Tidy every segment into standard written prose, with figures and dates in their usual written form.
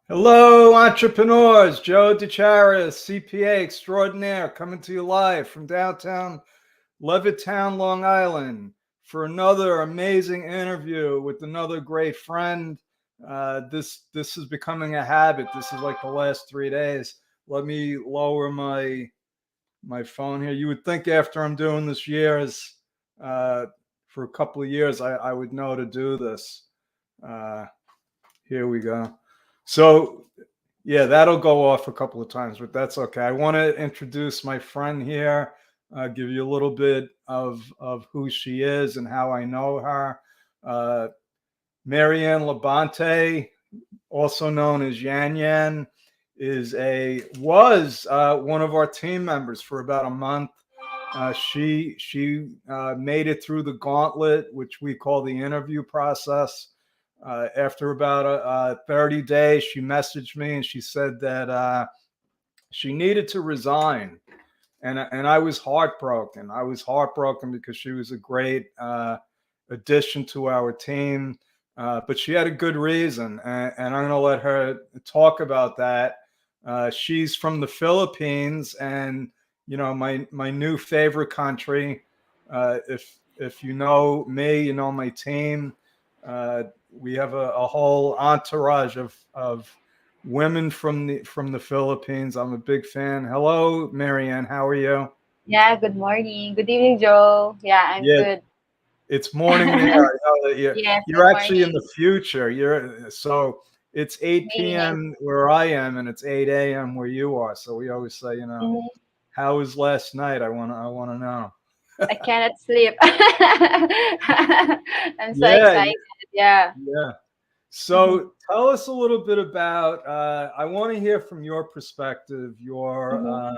Hello, entrepreneurs. Joe DeCharis, CPA extraordinaire, coming to you live from downtown Levittown, Long Island, for another amazing interview with another great friend. This is becoming a habit. This is like the last 3 days. Let me lower my phone here. You would think after I'm doing this uh, for a couple of years, I would know to do this. Uh, Here we go. So yeah, that'll go off a couple of times, but that's okay. I want to introduce my friend here, give you a little bit of who she is and how I know her. Uh, Mariane Labonete, also known as Yan Yan, was one of our team members for about a month. She made it through the gauntlet, which we call the interview process. After about 30 days, she messaged me and she said that she needed to resign. And I was heartbroken. I was heartbroken because she was a great addition to our team. But she had a good reason. And I'm going to let her talk about that. She's from the Philippines, and my new favorite country. If you know me, you know my team. We have a whole entourage of women from the Philippines. I'm a big fan. Hello, Marianne. How are you? Yeah, good morning. Good evening, Joe. Yeah, I'm Yeah, good. it's morning there. I know that Yes, you're good actually in morning. the future. You're so it's 8 Really nice. p.m. where I am, and it's 8 a.m. where you are. So we always say, Mhm. how was last night? I wanna know. I cannot sleep. I'm so Yeah, excited. Yeah. yeah. Mhm. So tell us a little bit about. I want to hear from your perspective, your Mhm.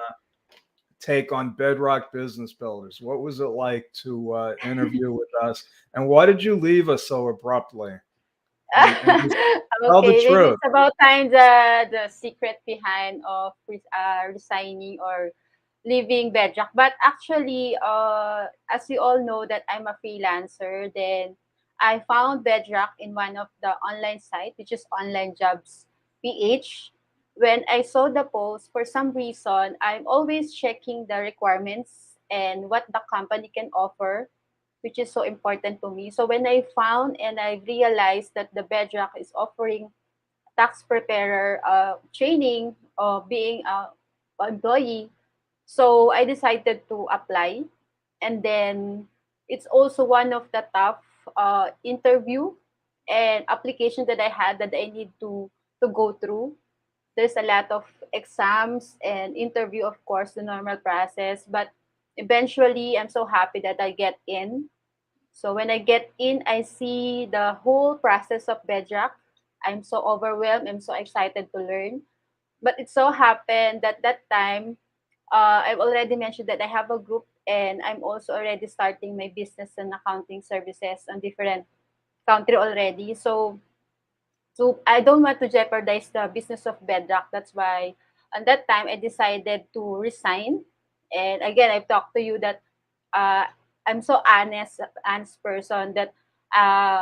take on Bedrock Business Builders. What was it like to interview with us, and why did you leave us so abruptly? And just tell the Okay, maybe truth. it's about time the secret behind of resigning or leaving Bedrock. But actually, as we all know that I'm a freelancer, then I found Bedrock in one of the online site, which is Online Jobs PH. When I saw the post, for some reason, I'm always checking the requirements and what the company can offer, which is so important to me. So when I found and I realized that the Bedrock is offering tax preparer training being a employee, so I decided to apply. And then it's also one of the top interview and application that I had that I need to go through. There's a lot of exams and interview, of course, the normal process. But eventually, I'm so happy that I get in. So when I get in, I see the whole process of Bedrock. I'm so overwhelmed. I'm so excited to learn. But it so happened that that time, I've already mentioned that I have a group and I'm also already starting my business and accounting services on different country already. So I don't want to jeopardize the business of Bedrock. That's why at that time I decided to resign. And again, I've talked to you that uh, I'm so honest person that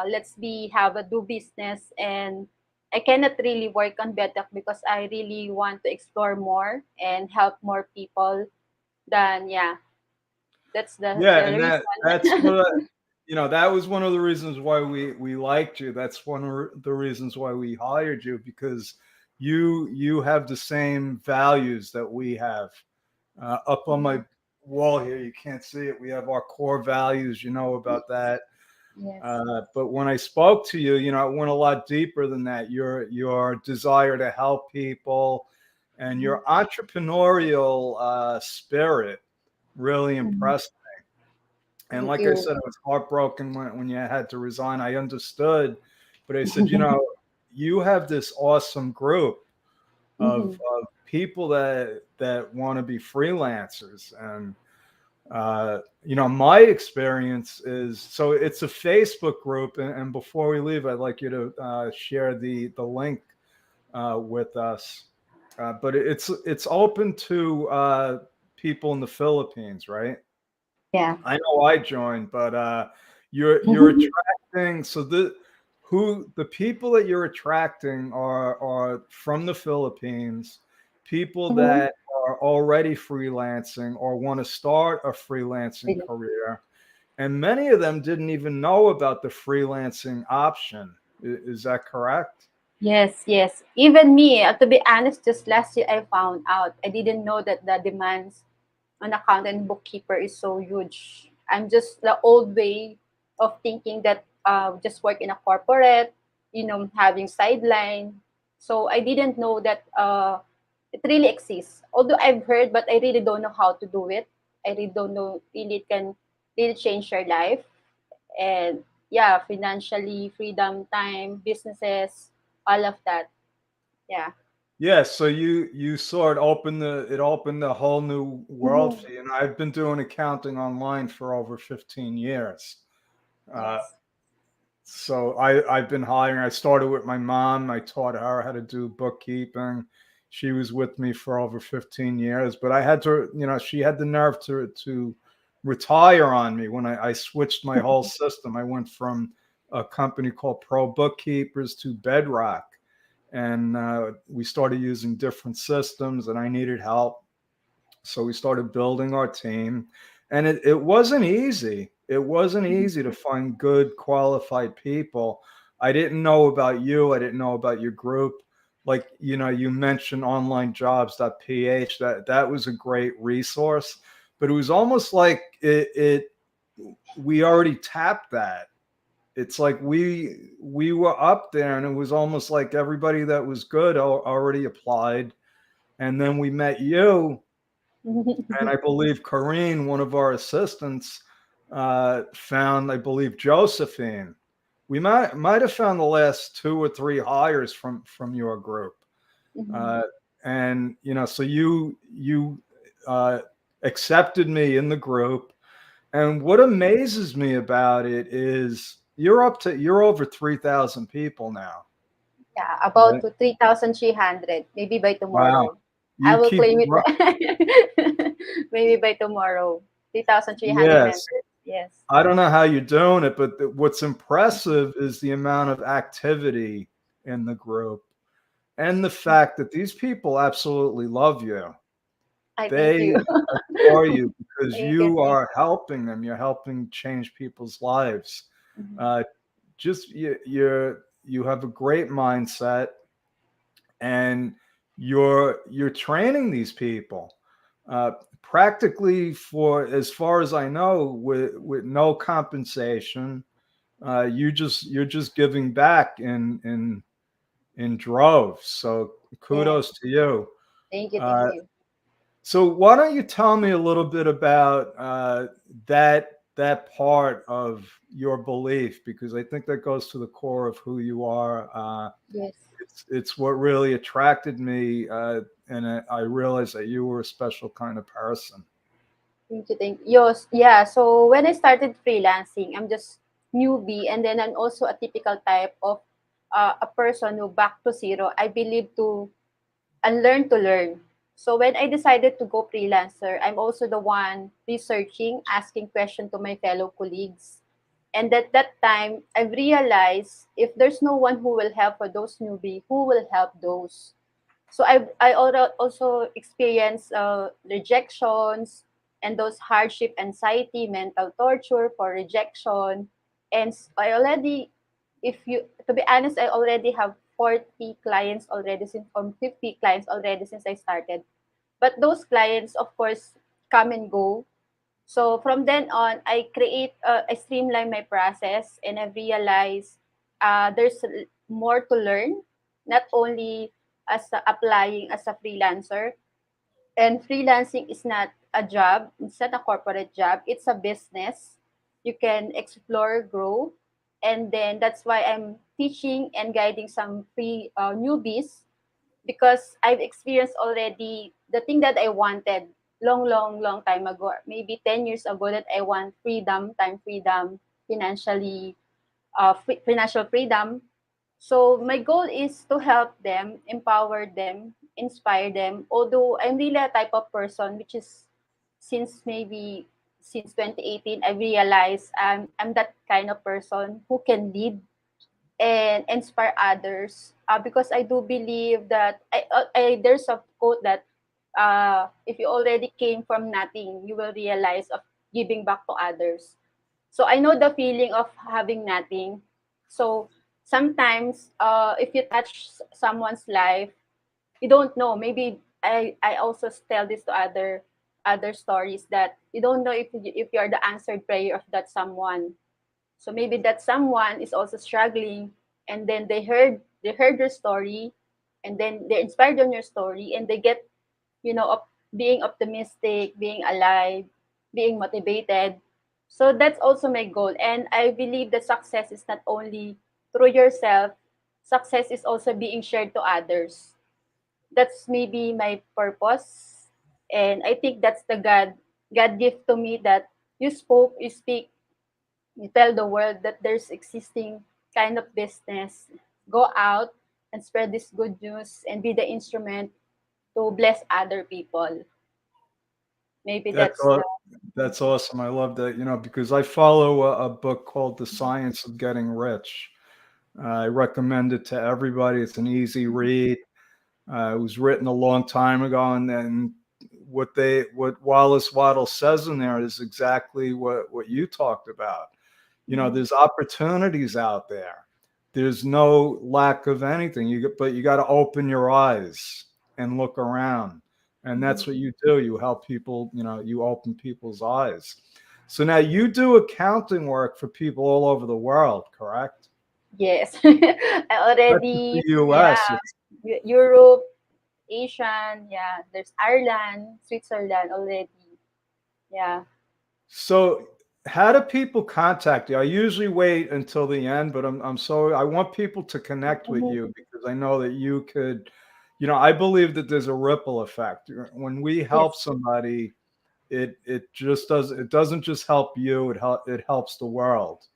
let's be have a do business, and I cannot really work on Bedrock because I really want to explore more and help more people. Than yeah, that's Yeah, the and that's reason. what that was one of the reasons why we liked you. That's one of the reasons why we hired you, because you have the same values that we have. Up on my wall here, you can't see it. We have our core values. You know about that. Yes. But when I spoke to you, it went a lot deeper than that. Your desire to help people and Mhm. your entrepreneurial spirit really Mhm. impressed. And Thank like I you. said, I was heartbroken when you had to resign. I understood, but I said, you have this awesome group Mhm. of people that want to be freelancers. And my experience is, so it's a Facebook group. And before we leave, I'd like you to share the link with us. But it's open to people in the Philippines, right? Yeah. I know I joined, but you're attracting. So who the people that you're attracting are from the Philippines, people Mhm. that are already freelancing or want to start a freelancing Really. career, and many of them didn't even know about the freelancing option. Is that correct? Yes, yes. Even me, to be honest, just last year I found out. I didn't know that the demands on accountant bookkeeper is so huge. I'm just the old way of thinking that just work in a corporate, having sideline. So I didn't know that it really exists. Although I've heard, but I really don't know how to do it. I really don't know really it can really change your life. And yeah, financially, freedom, time, businesses, all of that. Yeah. Yeah, so you saw it opened a whole new world Mhm. for you. And I've been doing accounting online for over 15 years. Uh, Yes. so I've been hiring. I started with my mom. I taught her how to do bookkeeping. She was with me for over 15 years, but I had to, she had the nerve to retire on me when I switched my whole system. I went from a company called Pro Bookkeepers to Bedrock, and we started using different systems, and I needed help, so we started building our team, and it wasn't easy. It wasn't easy to find good qualified people. I didn't know about you. I didn't know about your group. Like, you mentioned onlinejobs.ph. That was a great resource, but it was almost like it we already tapped that. It's like we were up there, and it was almost like everybody that was good already applied. And then we met you, and I believe Corrine, one of our assistants, found, I believe, Josephine. We might have found the last two or three hires from your group, Mhm. uh, and so you uh, accepted me in the group. And what amazes me about it is you're over 3,000 people now, Yeah, about right? to 3,300, maybe by Wow, tomorrow. I you will keep claim it. Maybe by tomorrow. 3,300 yes. members. Yes. I don't know how you're doing it, but what's impressive is the amount of activity in the group and the fact that these people absolutely love you. I thank They you. adore you because Thank you. you Thank are helping them. You're helping change people's lives. you. Mhm. Uh, just you have a great mindset, and you're training these people uh, practically, for as far as I know, with no compensation. You're just giving back in droves. So Yes. kudos to you. Thank you. Thank Uh, you. so why don't you tell me a little bit about that part of your belief, because I think that goes to the core of who you are. Yes. It's what really attracted me, and I realized that you were a special kind of person. Thank you. Thank you. Yes. Yeah. So when I started freelancing, I'm just newbie, and then I'm also a typical type of a person who back to zero. I believe to and learn to learn. So when I decided to go freelancer, I'm also the one researching, asking questions to my fellow colleagues. And at that time, I realized if there's no one who will help for those newbie, who will help those? So also experienced rejections and those hardship, anxiety, mental torture for rejection. And I already, if you, to be honest, I already have 40 clients already since, or 50 clients already since I started. But those clients, of course, come and go. So from then on, I streamline my process, and I realize there's more to learn, not only applying as a freelancer. And freelancing is not a job, it's not a corporate job, it's a business. You can explore, grow, and then that's why I'm teaching and guiding some free newbies, because I've experienced already the thing that I wanted long, long, long time ago, maybe 10 years ago, that I want freedom, time freedom, financially, financial freedom. So my goal is to help them, empower them, inspire them. Although I'm really a type of person which is, since maybe since 2018, I realized I'm that kind of person who can lead, and inspire others, because I do believe that there's a quote that if you already came from nothing, you will realize of giving back to others. So I know the feeling of having nothing. So sometimes, if you touch someone's life, you don't know. Maybe I also tell this to other stories that you don't know if you are the answered prayer of that someone. So maybe that someone is also struggling, and then they heard your story, and then they're inspired on your story, and they get, being optimistic, being alive, being motivated. So that's also my goal. And I believe that success is not only through yourself, success is also being shared to others. That's maybe my purpose. And I think that's the God gift to me, that you speak, you tell the world that there's existing kind of business. Go out and spread this good news and be the instrument to bless other people. Maybe That's that's the. that's awesome. I love that, because I follow a book called The Science of Getting Rich. I recommend it to everybody. It's an easy read. It was written a long time ago, and then what Wallace Waddle says in there is exactly what you talked about. Mhm. There's opportunities out there. There's no lack of anything. But you got to open your eyes and look around, and Mhm. that's what you do. You help people. You open people's eyes. So now you do accounting work for people all over the world, correct? Yes. I Not just the already, yeah, U.S. Europe, Asian, yeah, there's Ireland, Switzerland already. Yeah. So, how do people contact you? I usually wait until the end, but I want people to connect with Mhm. you because I know that you could, I believe that there's a ripple effect. When we help Yes. somebody, it doesn't just help you, it helps the world,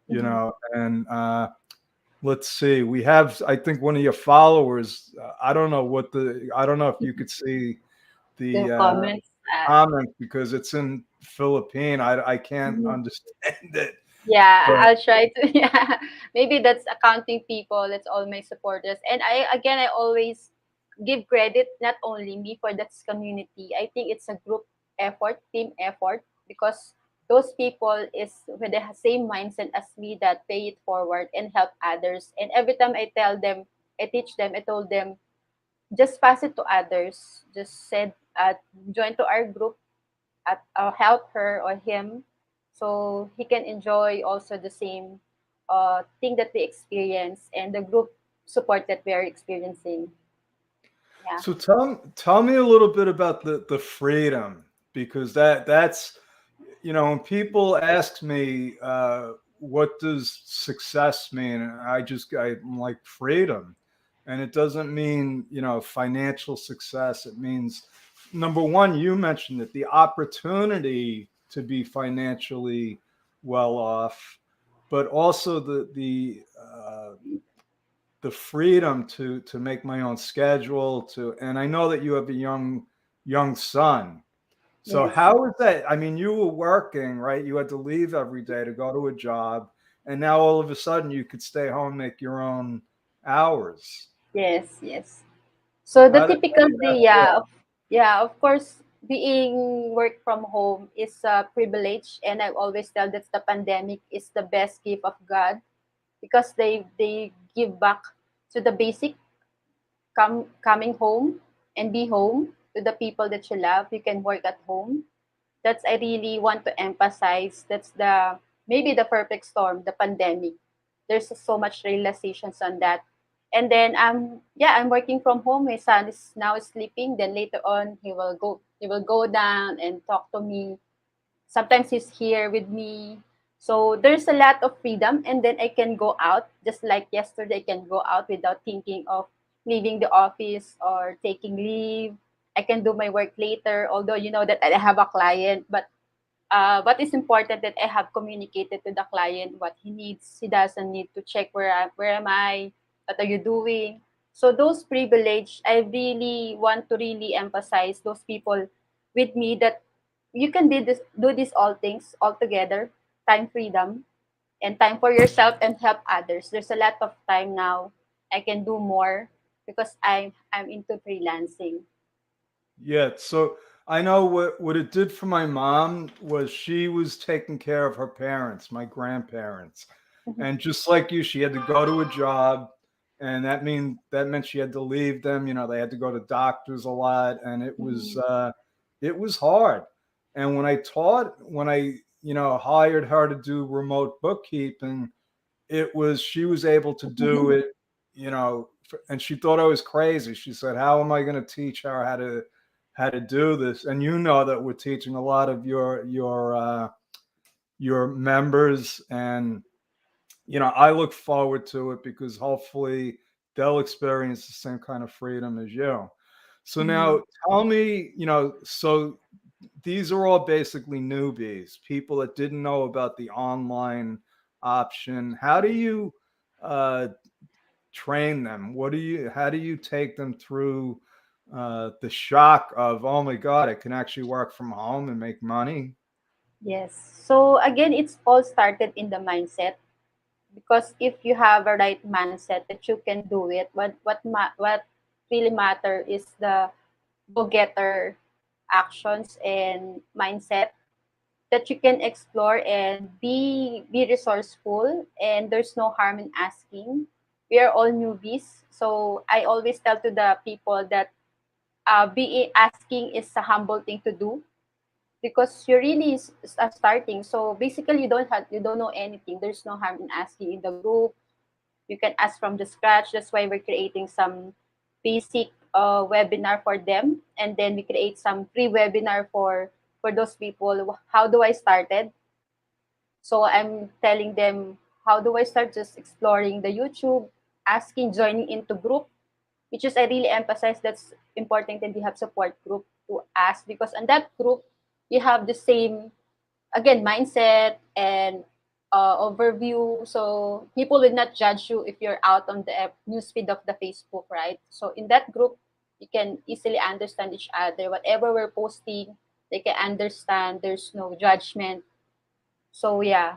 Mhm. and let's see. We have, I think, one of your followers, I don't know if you could see The the comments. comment because it's in Philippine. I can't Mhm. understand it. Yeah, But I'll try to. Yeah, maybe that's accounting people. That's all my supporters. And I always give credit, not only me, for that community. I think it's a group effort, team effort, because those people is with the same mindset as me, that pay it forward and help others. And every time I tell them, I teach them, I told them, just pass it to others. Just said, join to our group, at help her or him, so he can enjoy also the same thing that we experience, and the group support that we are experiencing. Yeah. so tell me a little bit about the freedom because that's when people ask me what does success mean, and I'm like freedom, and it doesn't mean financial success. It means number one, you mentioned it, the opportunity to be financially well off, but also the freedom to make my own schedule and I know that you have a young son. So Yes. how is that? I mean, you were working, right? You had to leave every day to go to a job, and now all of a sudden you could stay home, make your own hours. Yes. Yes. So the How typical did that day, yeah, feel? yeah, of course, being work from home is a privilege, and I always tell that the pandemic is the best gift of God, because they give back to the basic, coming home and be home to the people that you love. You can work at home. That's I really want to emphasize. That's the maybe the perfect storm, the pandemic. There's so much realizations on that. And then I'm working from home. My son is now sleeping. Then later on he will go down and talk to me. Sometimes he's here with me. So there's a lot of freedom, and then I can go out just like yesterday. I can go out without thinking of leaving the office or taking leave. I can do my work later, although you know that I have a client. But what is important, that I have communicated to the client what he needs. He doesn't need to check where am I, what are you doing. So those privilege, I really want to really emphasize those people with me, that you can do this all things all together, time freedom, and time for yourself and help others. There's a lot of time now. I can do more because I'm into freelancing. Yeah, so I know what it did for my mom was she was taking care of her parents, my grandparents. Mhm. And just like you, she had to go to a job, and that meant she had to leave them, they had to go to doctors a lot, and Mhm. it was hard. And when I, hired her to do remote bookkeeping, she was able to do it, and she thought I was crazy. She said, "How am I going to teach her how to do this?" And you know that we're teaching a lot of your members, and I look forward to it because hopefully they'll experience the same kind of freedom as you. So Mhm. now tell me, so these are all basically newbies, people that didn't know about the online option. How do you uh, train them? How do you take them through the shock of, oh my God, I can actually work from home and make money? Yes. So again, it's all started in the mindset, because if you have a right mindset that you can do it, what really matter is the go-getter actions and mindset, that you can explore and be resourceful, and there's no harm in asking. We are all newbies, so I always tell to the people that be asking is a humble thing to do, because you're really starting. So basically, you don't know anything. There's no harm in asking in the group. You can ask from the scratch. That's why we're creating some basic webinar for them, and then we create some free webinar for those people. How do I started? So I'm telling them, how do I start? Just exploring the YouTube, asking, joining into group, which is I really emphasize that's important, and we have support group to ask, because in that group you have the same, again, mindset and overview. So people will not judge you if you're out on the newsfeed of the Facebook, right? So in that group, you can easily understand each other. Whatever we're posting, they can understand. There's no judgment. So yeah.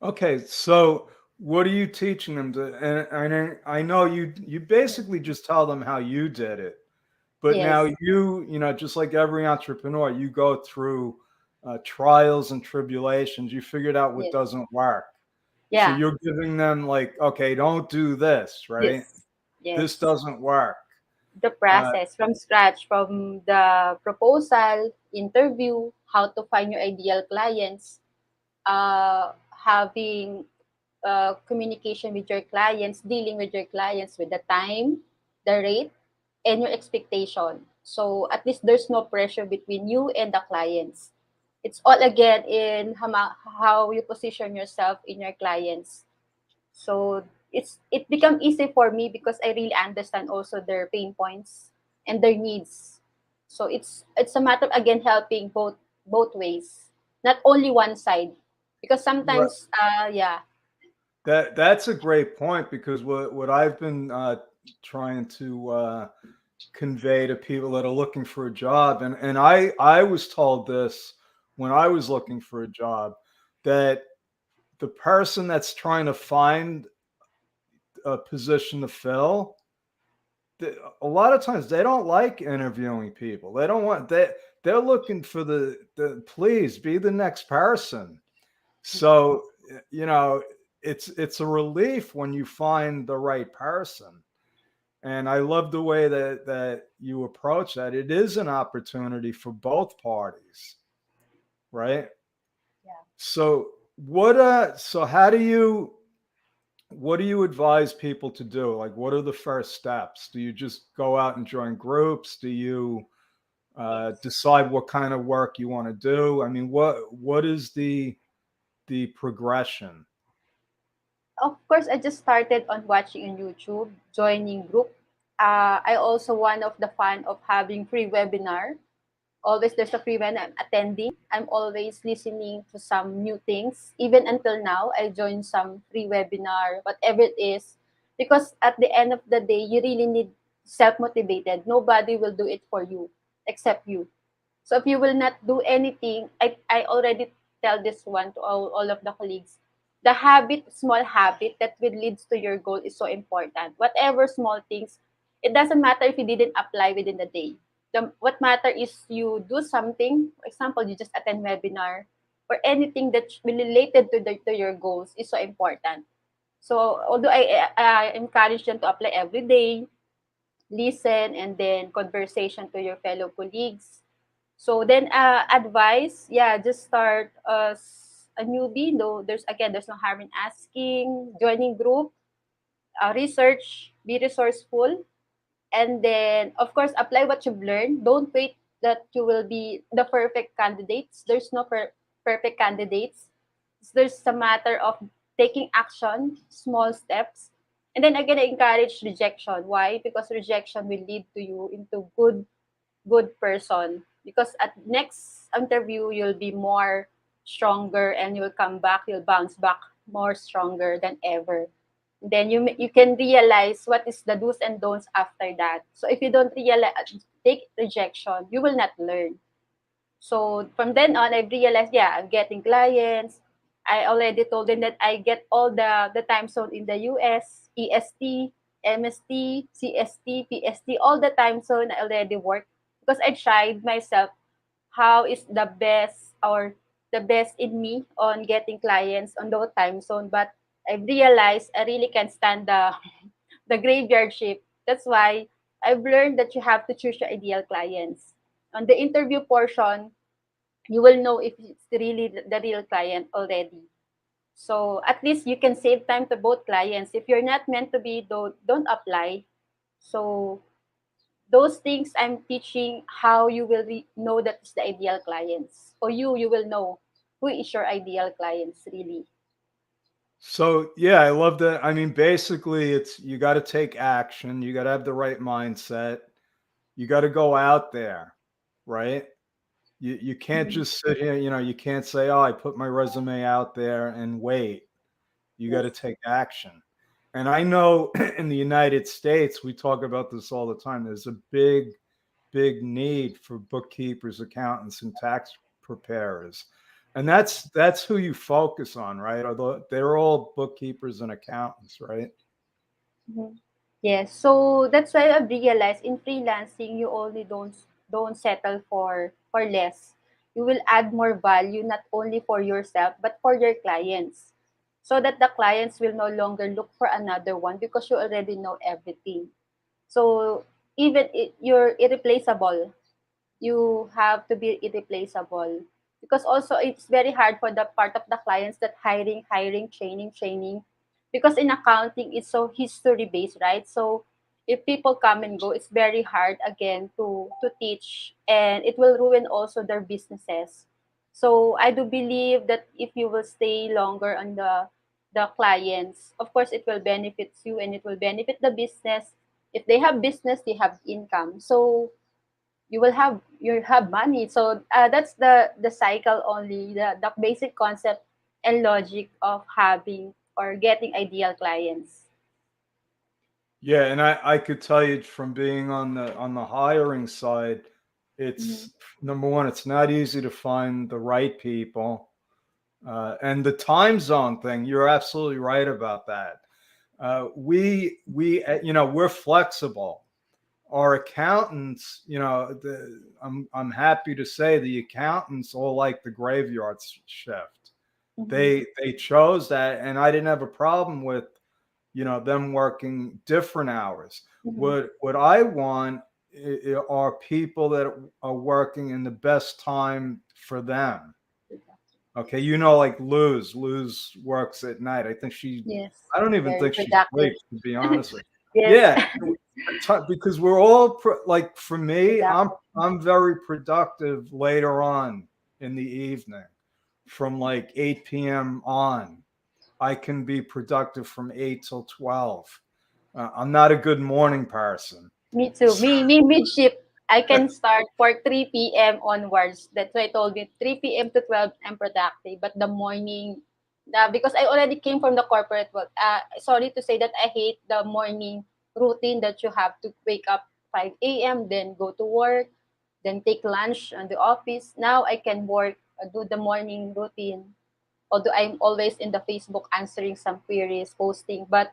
Okay, so what are you teaching them to? And I know you basically just tell them how you did it, but now Yes. just like every entrepreneur, you go through trials and tribulations. You figured out what Yes. doesn't work, so Yeah. you're giving them like, okay, don't do this, right? Yes. This Yes. doesn't work. The Uh, process from scratch, from the proposal, interview, how to find your ideal clients, having communication with your clients, dealing with your clients with the time, the rate, and your expectation. So at least there's no pressure between you and the clients. It's all again in how you position yourself in your clients. So it become easy for me because I really understand also their pain points and their needs. So it's a matter of, again, helping both ways, not only one side, because right. sometimes yeah. That's a great point because what I've been trying to convey to people that are looking for a job, and I was told this when I was looking for a job, that the person that's trying to find a position to fill, a lot of times they don't like interviewing people. They don't want they're looking for the please be the next person. So you know it's a relief when you find the right person. And I love the way that you approach that. It is an opportunity for both parties, right? Yeah. So so what do you advise people to do? Like, what are the first steps? Do you just go out and join groups? Do you Yes. decide what kind of work you want to do? I mean, what is the progression? Of course, I just started on watching on YouTube, joining group. I also one of the fan of having free webinar. Always there's a free when I'm attending. I'm always listening to some new things. Even until now, I join some free webinar, whatever it is, because at the end of the day, you really need self motivated. Nobody will do it for you except you. So if you will not do anything, I already tell this one to all of the colleagues. The habit, small habit that will leads to your goal is so important. Whatever small things, it doesn't matter if you didn't apply within the day. What matter is you do something. For example, you just attend webinar or anything that related to your goals is so important. So although I encourage them to apply every day, listen, and then conversation to your fellow colleagues. So then advice, yeah, just start as a newbie. No, there's no harm in asking, joining group, research, be resourceful, and then of course apply what you've learned. Don't wait that you will be the perfect candidates. There's no perfect candidates. There's a matter of taking action, small steps, and then again I encourage rejection. Why? Because rejection will lead to you into good person, because at next interview you'll be more stronger and you'll come back, you'll bounce back more stronger than ever. Then you can realize what is the do's and don'ts after that. So if you don't realize, take rejection, you will not learn. So from then on, I realized, yeah, I'm getting clients. I already told them that I get all the time zone in the US, EST, MST, CST, PST, all the time zone I already work, because I tried myself how is the best or the best in me on getting clients on those time zone. But I realized I really can't stand the the graveyard shift. That's why I've learned that you have to choose your ideal clients. On the interview portion, you will know if it's really the real client already. So at least you can save time to both clients. If you're not meant to be, don't apply. So those things I'm teaching how you will know that is the ideal clients. Or you will know who is your ideal clients really. So yeah, I love that. I mean, basically, it's you got to take action. You got to have the right mindset. You got to go out there, right? You can't Mhm. just sit here. You can't say, "Oh, I put my resume out there and wait." You got to Yes. take action. And I know in the United States, we talk about this all the time. There's a big need for bookkeepers, accountants, and tax preparers. And that's who you focus on, right? Although they're all bookkeepers and accountants, right? Mhm. Yes. So that's why I've realized in freelancing you only don't settle for less. You will add more value not only for yourself but for your clients. So that the clients will no longer look for another one because you already know everything. So even you're irreplaceable, you have to be irreplaceable, because also it's very hard for the part of the clients that hiring, training, because in accounting it's so history based, right? So if people come and go, it's very hard again to teach, and it will ruin also their businesses. So I do believe that if you will stay longer on the clients, of course it will benefit you and it will benefit the business. If they have business, they have income. So you have money. So that's the cycle only, the basic concept and logic of having or getting ideal clients. Yeah, and I could tell you from being on the hiring side, Mhm. it's number one, it's not easy to find the right people. And the time zone thing, you're absolutely right about that. We're flexible. Our accountants, I'm happy to say the accountants all like the graveyard shift. Mhm. They chose that, and I didn't have a problem with them working different hours. Mhm. What I want are people that are working in the best time for them. Okay, like Luz works at night. Yes, I don't even very think she productive. sleeps, to be honest with you. Yes. Yeah, because we're all like for me, Productive. I'm very productive later on in the evening, from like 8 p.m. on. I can be productive from 8 till 12. I'm not a good morning person. Me too. Me mid shift. I can start for 3 p.m. onwards. That's why I told you 3 p.m. to 12 I'm productive. But the morning, because I already came from the corporate world. Sorry to say that I hate the morning routine that you have to wake up 5 a.m. then go to work, then take lunch on the office. Now I can work do the morning routine. Although I'm always in the Facebook answering some queries, posting, but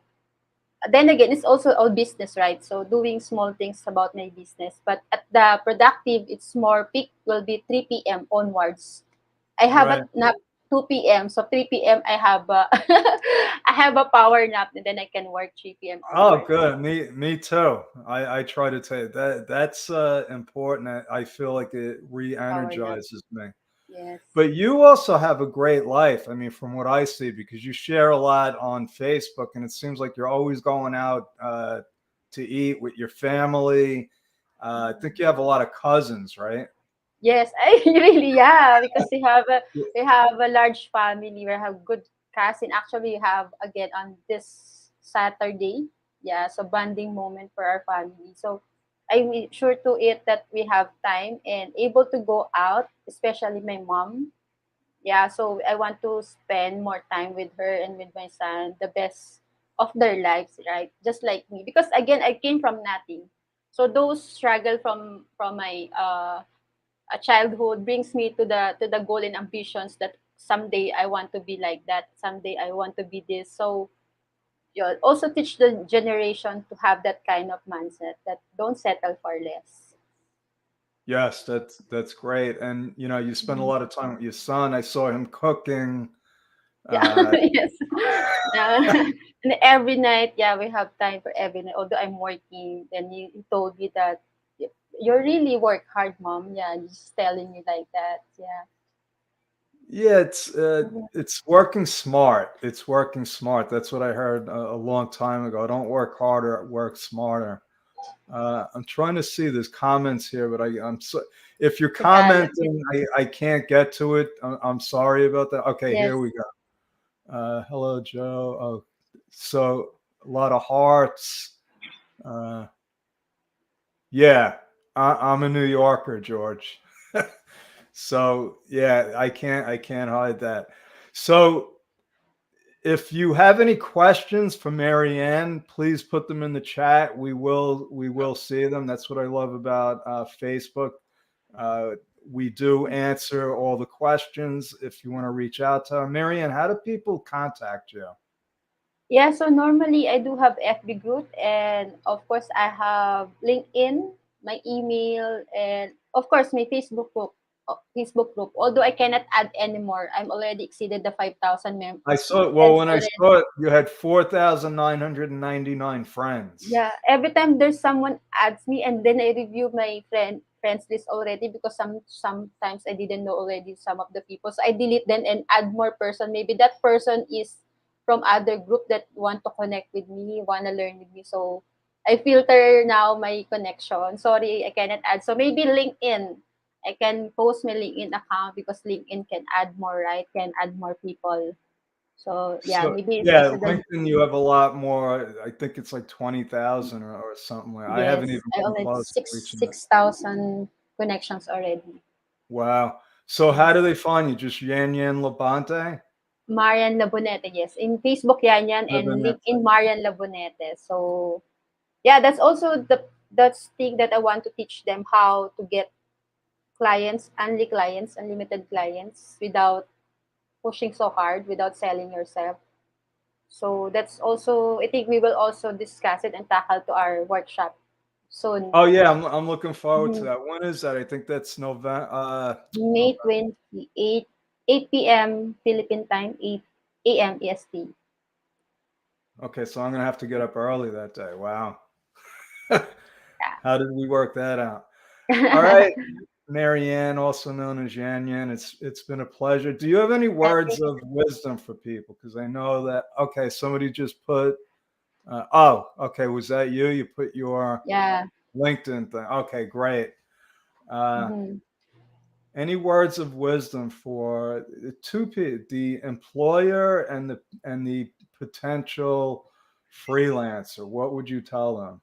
then again, it's also all business, right? So doing small things about my business. But at the productive, it's more peak will be 3 p.m. onwards. I have a Right. nap 2 p.m. So 3 p.m. I have a I have a power nap and then I can work 3 p.m. Oh, onwards. good. Me too. I try to take that. That's important. I feel like it Power nap. re-energizes me. Yes. But you also have a great life. I mean, from what I see, because you share a lot on Facebook, and it seems like you're always going out to eat with your family. I think you have a lot of cousins, right? Yes, I really, yeah, because we have a large family. We have good cousin. Actually, we have again on this Saturday. Yeah, so bonding moment for our family. So I make sure to it that we have time and able to go out, especially my mom. Yeah, so I want to spend more time with her and with my son, the best of their lives, right? Just like me, because again, I came from nothing. So those struggle from my childhood brings me to the goal and ambitions that someday I want to be like that. Someday I want to be this. So you also teach the generation to have that kind of mindset that don't settle for less. Yes, that's great. And you spend a Mhm. lot of time with your son. I saw him cooking. Yeah, Uh, yes. Uh, and every night, yeah, we have time for every night. Although I'm working, then he told me that you really work hard, mom. Yeah, just telling me like that. Yeah. Yeah, Mhm. it's working smart. It's working smart. That's what I heard a long time ago. Don't work harder, work smarter. I'm trying to see there's comments here, but I'm so if you're Tagalog. commenting, I can't get to it. I'm sorry about that. Okay, Yes. here we go. Hello, Joe. Oh, so a lot of hearts. Uh, yeah, I'm a New Yorker, George. So yeah, I can't hide that. So if you have any questions for Marianne, please put them in the chat. We will see them. That's what I love about Facebook. Uh, we do answer all the questions if you want to reach out to her. Marianne, how do people contact you? Yeah, so normally I do have FB group and of course I have LinkedIn, my email, and of course my Facebook group. Facebook group. Although I cannot add anymore, I'm already exceeded the 5,000 I saw it. Well, friends when I already. saw it, you had 4,999 friends. Yeah, every time there's someone adds me and then I review my friends list already because sometimes I didn't know already some of the people. So I delete them and add more person. Maybe that person is from other group that want to connect with me, want to learn with me. So I filter now my connection. Sorry, I cannot add. So maybe LinkedIn. I can post my LinkedIn account because LinkedIn can add more, right? Can add more people. So yeah, So maybe it's yeah, also the LinkedIn, you have a lot more. I think it's like 20,000 or something. I haven't yes, even I come already close to reaching that. 6,000 connections already. Wow. So how Mhm. do they find you? Just Yan Labonte? Mariane Labonete, yes. In Facebook, yan and Lebanon. LinkedIn, Mariane Labonete. So, yeah, that's also that's thing that I want to teach them how to get clients, unlimited clients without pushing so hard, without selling yourself. So that's also, I think we will also discuss it and tackle to our workshop soon. Oh yeah, I'm looking forward to Mhm. that. When is that? I think that's November. May November. 28, 8 p.m. Philippine time, 8 a.m. EST. Okay, so I'm gonna have to get up early that day. Wow. Yeah. How did we work that out? All right, Marianne, also known as Yan Yan. It's been a pleasure. Do you have any I words think, of wisdom for people? Because I know that. Okay, somebody just put. Oh, okay. Was that you? You put your yeah. LinkedIn thing. Okay, great. Uh, Mhm. any words of wisdom for the the employer and the potential freelancer? What would you tell them?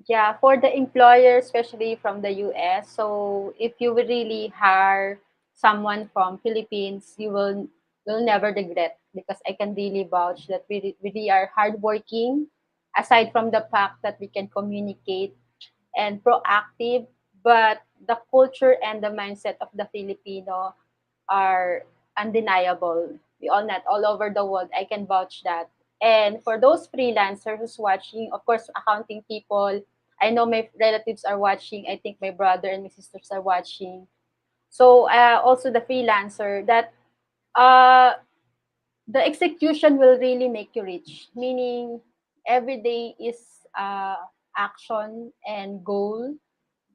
Yeah, for the employer, especially from the US. So if you will really hire someone from Philippines, you will never regret because I can really vouch that we really are hardworking. Aside from the fact that we can communicate and proactive, but the culture and the mindset of the Filipino. are undeniable. We all not all over the world. I can vouch that. And for those freelancers who's watching, of course, accounting people, I know my relatives are watching. I think my brother and my sisters are watching. So also the freelancer that uh, the execution will really make you rich. Meaning every day is action and goal.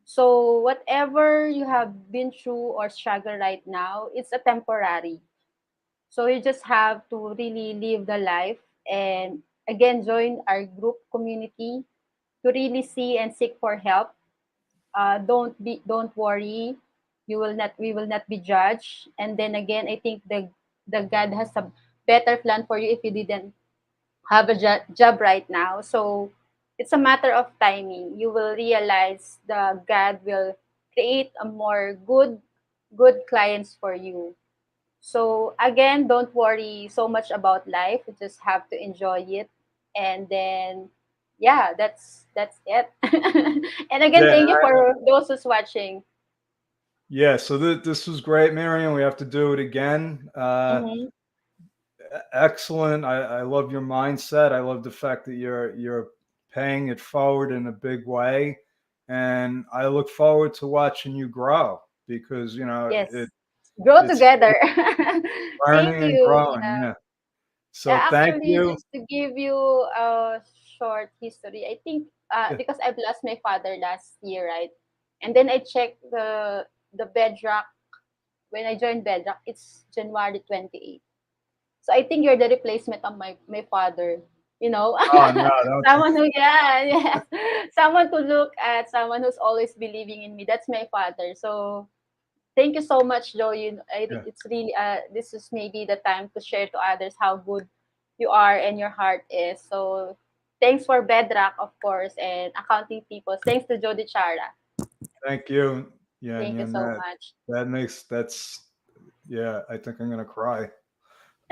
So whatever you have been through or struggle right now, it's a temporary. So you just have to really live the life and again join our group community to really see and seek for help. Don't worry. You will not We will not be judged. And then again, I think the God has a better plan for you if you didn't have a job right now. So it's a matter of timing. You will realize the God will create a more good clients for you. So again, don't worry so much about life. You just have to enjoy it. And then yeah, that's it. And again, Yeah, thank you for those who's watching. yeah. So this was great, Marianne. We have to do it again. Mm-hmm. Excellent. I love your mindset. I love the fact that you're paying it forward in a big way, and I look forward to watching you grow because Yes. Grow it's together. Thank learning and you. growing. Yeah. Yeah. So Yeah, thank actually, you. just to give you a short history, I think Yeah. because I've lost my father last year, right? And then I checked the bedrock when I joined bedrock. It's January 28th. So I think you're the replacement of my father. You know, Oh no, don't. someone who yeah yes, someone to look at, someone who's always believing in me. That's my father. So thank you so much, Joe. I think Yeah. it's really this is maybe the time to share to others how good you are and your heart is. So thanks for Bedrock, of course, and accounting people. Thanks to Jody Chara. Thank you. Yeah, Thank you and so much. that makes that's yeah. I think I'm gonna cry.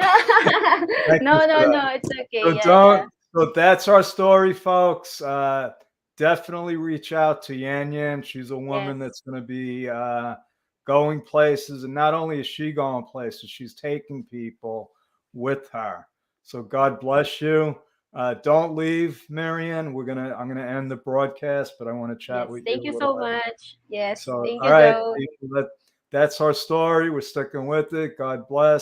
Thank you No, for no, that. no. It's okay. So Yeah, yeah. don't. So that's our story, folks. Definitely reach out to Yan Yan. She's a woman Yes. that's going to be going places, and not only is she going places, she's taking people with her. So God bless you. Don't leave, Marianne. I'm gonna end the broadcast, but I want to chat Yes. with you Thank a you little so bit. much. Yes. So, Thank all you, right, Joe. people, that's our story. We're sticking with it. God bless.